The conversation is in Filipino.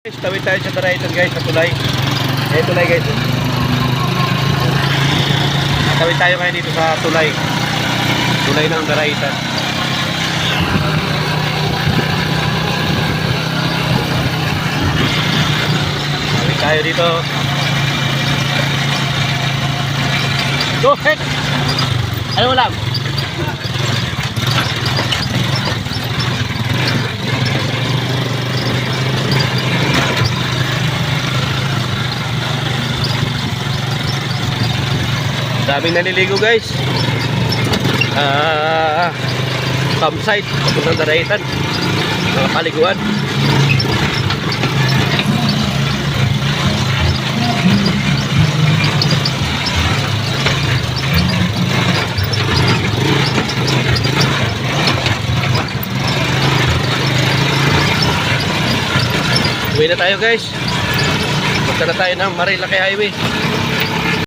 Guys, tawid tayo sa Daraitan guys, sa tulay. Tulay guys. Tawid tayo ngayon dito sa tulay. Tulay ng Daraitan. Tawid tayo dito. Go ahead! Ano mo lang? Daming naliligo guys. Campsite papuntang Daraitan. Mga paliguan. Uwi na tayo guys. Punta na tayo ng Marilaki Highway.